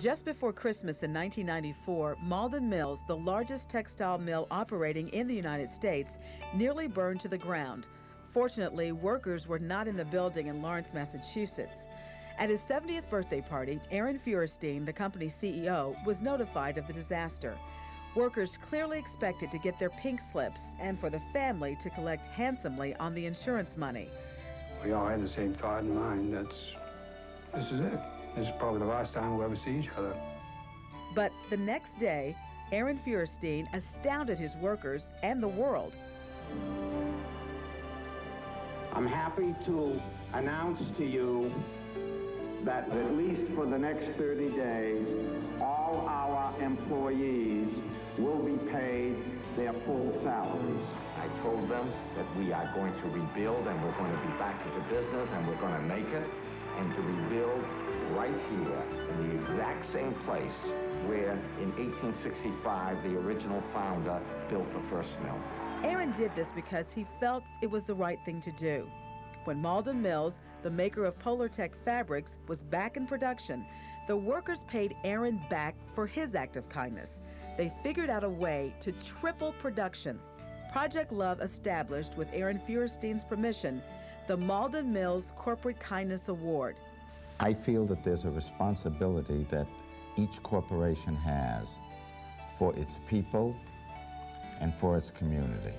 Just before Christmas in 1994, Malden Mills, the largest textile mill operating in the United States, nearly burned to the ground. Fortunately, workers were not in the building in Lawrence, Massachusetts. At his 70th birthday party, Aaron Feuerstein, the company's CEO, was notified of the disaster. Workers clearly expected to get their pink slips and for the family to collect handsomely on the insurance money. We all had the same thought in mind. This is it. This is probably the last time we'll ever see each other. But the next day, Aaron Feuerstein astounded his workers and the world. I'm happy to announce to you that at least for the next 30 days, all our employees will be paid their full salaries. I told them that we are going to rebuild and we're going to be back into business and we're going to make it, and to rebuild right here in the exact same place where in 1865 the original founder built the first mill. Aaron did this because he felt it was the right thing to do. When Malden Mills, the maker of Polartec fabrics, was back in production, the workers paid Aaron back for his act of kindness. They figured out a way to triple production. Project Love established, with Aaron Feuerstein's permission, the Malden Mills Corporate Kindness Award. I feel that there's a responsibility that each corporation has for its people and for its community.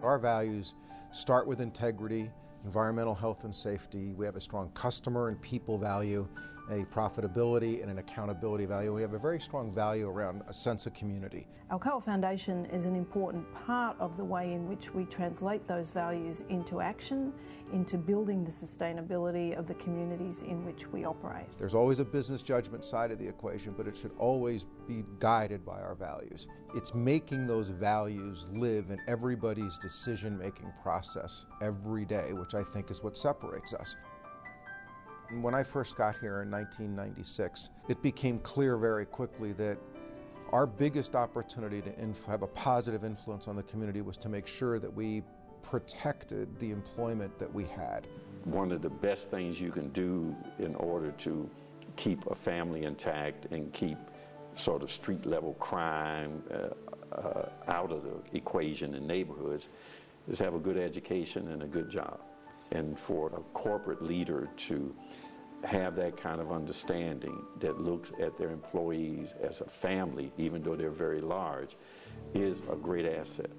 Our values start with integrity, environmental health and safety. We have a strong customer and people value, a profitability and an accountability value. We have a very strong value around a sense of community. ALCOA Foundation is an important part of the way in which we translate those values into action, into building the sustainability of the communities in which we operate. There's always a business judgment side of the equation, but it should always be guided by our values. It's making those values live in everybody's decision-making process every day, which I think is what separates us. And when I first got here in 1996, it became clear very quickly that our biggest opportunity to have a positive influence on the community was to make sure that we protected the employment that we had. One of the best things you can do in order to keep a family intact and keep sort of street-level crime out of the equation in neighborhoods is have a good education and a good job. And for a corporate leader to have that kind of understanding that looks at their employees as a family, even though they're very large, is a great asset.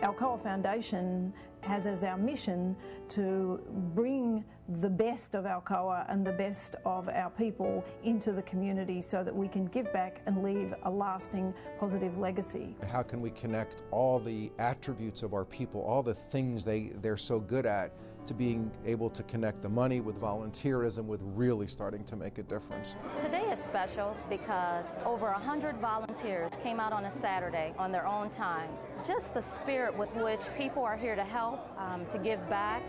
ALCOA Foundation has as our mission to bring the best of ALCOA and the best of our people into the community so that we can give back and leave a lasting positive legacy. How can we connect all the attributes of our people, all the things they're so good at, to being able to connect the money with volunteerism, with really starting to make a difference. Today is special because over 100 volunteers came out on a Saturday on their own time. Just the spirit with which people are here to help, to give back,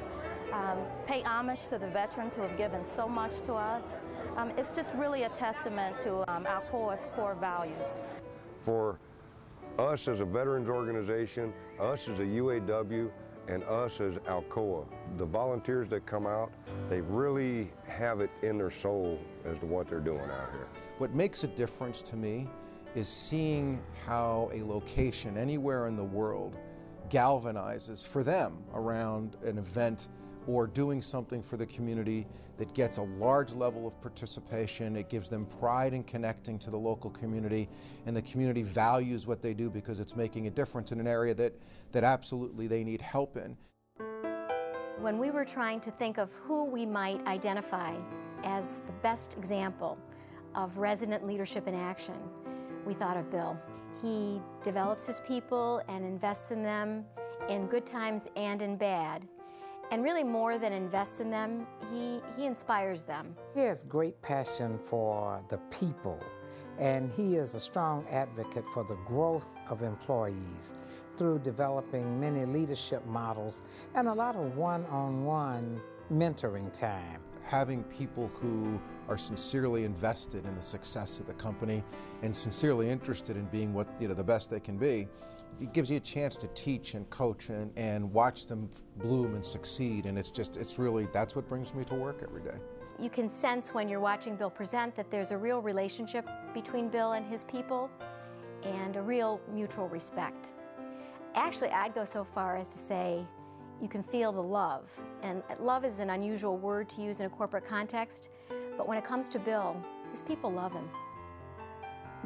pay homage to the veterans who have given so much to us. It's just really a testament to ALCOA's core values. For us as a veterans organization, us as a UAW, and us as ALCOA, the volunteers that come out, they really have it in their soul as to what they're doing out here. What makes a difference to me is seeing how a location anywhere in the world galvanizes for them around an event or doing something for the community that gets a large level of participation. It gives them pride in connecting to the local community, and the community values what they do because it's making a difference in an area that absolutely they need help in. When we were trying to think of who we might identify as the best example of resident leadership in action, we thought of Bill. He develops his people and invests in them in good times and in bad. And really more than invests in them, he inspires them. He has great passion for the people, and he is a strong advocate for the growth of employees through developing many leadership models and a lot of one-on-one mentoring time. having people who are sincerely invested in the success of the company and sincerely interested in being what, the best they can be, it gives you a chance to teach and coach and watch them bloom and succeed. And it's really, that's what brings me to work every day. You can sense when you're watching Bill present that there's a real relationship between Bill and his people and a real mutual respect. Actually, I'd go so far as to say you can feel the love. And love is an unusual word to use in a corporate context, but when it comes to Bill, his people love him.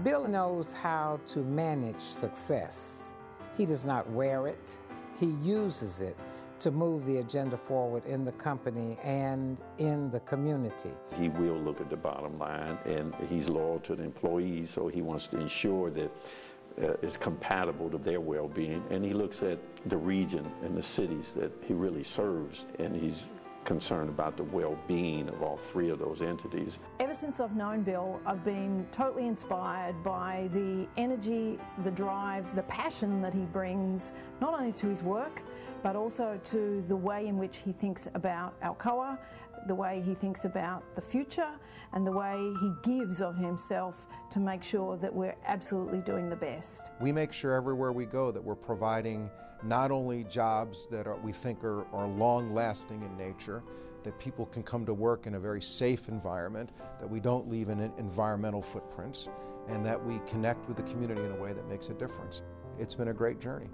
Bill knows how to manage success. He does not wear it. He uses it to move the agenda forward in the company and in the community. He will look at the bottom line, and he's loyal to the employees, so he wants to ensure that it's compatible to their well-being. And he looks at the region and the cities that he really serves, and he's concerned about the well-being of all three of those entities. Ever since I've known Bill, I've been totally inspired by the energy, the drive, the passion that he brings, not only to his work, but also to the way in which he thinks about ALCOA, the way he thinks about the future, and the way he gives of himself to make sure that we're absolutely doing the best. We make sure everywhere we go that we're providing not only jobs that we think are long-lasting in nature, that people can come to work in a very safe environment, that we don't leave an environmental footprints, and that we connect with the community in a way that makes a difference. It's been a great journey.